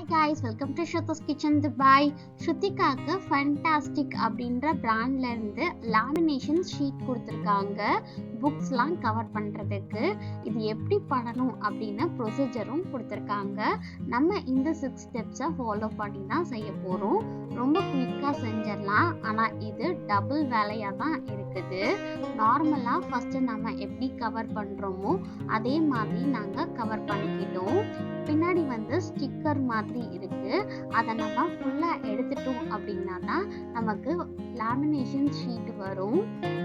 guys, welcome to Shruth's Kitchen Dubai. ஸ்ருத்திகாக்கு fantastic அப்படின்ற பிராண்ட்ல இருந்து லேமினேஷன் ஷீட் கொடுத்துருக்காங்க புக்ஸ்லாம் கவர் பண்ணுறதுக்கு. இது எப்படி பண்ணணும் அப்படின்னு ப்ரொசீஜரும் கொடுத்துருக்காங்க. நம்ம இந்த 6 ஸ்டெப்ஸை ஃபாலோ பண்ணி தான் செய்ய போகிறோம். ரொம்ப குயிக்காக செஞ்சிடலாம், ஆனால் இது டபுள் வேலையாக தான் இருக்குது. நார்மலாக ஃபஸ்ட்டு நம்ம எப்படி கவர் பண்ணுறோமோ அதே மாதிரி நாங்கள் கவர் பண்ணிக்கிட்டோம். பின்னாடி ஸ்டிக்கர் மாதிரி இருக்கு, அதை நம்ம ஃபுல்லா எடுத்துட்டோம் அப்படின்னா தான் நமக்கு லேமினேஷன் ஷீட் வரும்.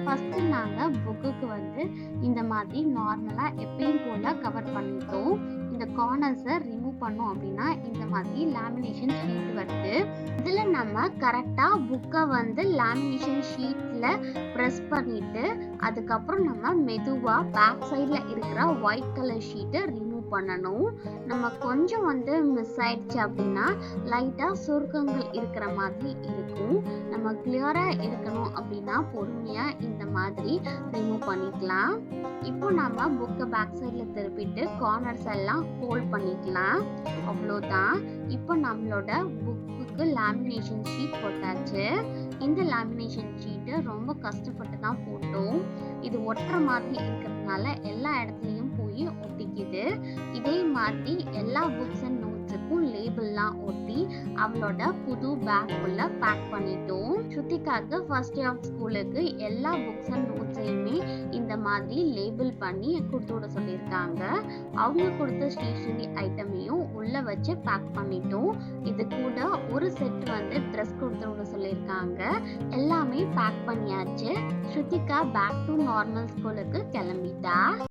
ஃபர்ஸ்ட் நாங்க புக்குக்கு இந்த மாதிரி நார்மலா எப்பயும் போல கவர் பண்ணிட்டோம். இந்த கார்னர்ஸை ரிமூவ் பண்ணோம் அப்படின்னா இந்த மாதிரி லேமினேஷன் ஷீட் வருது. இதுல நம்ம கரெக்டா புக்கை லேமினேஷன் ஷீட்ல ப்ரெஸ் பண்ணிட்டு அதுக்கப்புறம் நம்ம மெதுவா பேக் சைட்ல இருக்கிற ஒயிட் கலர் ஷீட்டை ரிமூவ் பண்ணணும். நம்ம கொஞ்சம் மிஸ் ஆயிடுச்சு அப்படின்னா லைட்டா சுருக்கங்கள் இருக்கிற மாதிரி இருக்கும். நம்ம கிளியரா இருக்கணும் அப்படின்னா பொறுமையா இந்த மாதிரி ரிமூவ் பண்ணிக்கலாம். இப்போ நம்ம புக்கை பேக் சைட்ல திருப்பிட்டு கார்னர்ஸ் எல்லாம் ஃபோல்ட் பண்ணிக்கலாம். அவ்வளோதான். இப்போ நம்மளோட புக்குக்கு லேமினேஷன் ஷீட் போட்டாச்சு. இந்த லேமினேஷன் ஷீட்டு ரொம்ப கஷ்டப்பட்டு தான் போட்டோம். இது ஒட்டுற மாதிரி இருக்கிறதுனால எல்லா இடத்துலையும் போய் ஒட்டிக்குது. இதே மாதிரி எல்லா புக்ஸ் அண்ட் நோட்ஸுக்கும் லேபிள்லாம் ஒட்டி அவளோட புது பேக் உள்ள பேக் பண்ணிட்டோம். ஸ்ருத்திகாக்கு ஃபர்ஸ்ட் டே ஆஃப் ஸ்கூலுக்கு எல்லா புக்ஸ் அண்ட் நோட்ஸையுமே இந்த மாதிரி லேபிள் பண்ணி கொடுத்து விட சொல்லியிருக்காங்க. அவங்க கொடுத்த ஸ்டேஷனரி ஐட்டமையும் உள்ள வச்சு பேக் பண்ணிட்டோம். இது கூட ஒரு செட் ட்ரெஸ் கொடுத்து விட சொல்லியிருக்காங்க. எல்லாமே பேக் பண்ணியாச்சு. ஸ்ருத்திகா பேக் டு நார்மல் ஸ்கூலுக்கு கிளம்பிட்டா.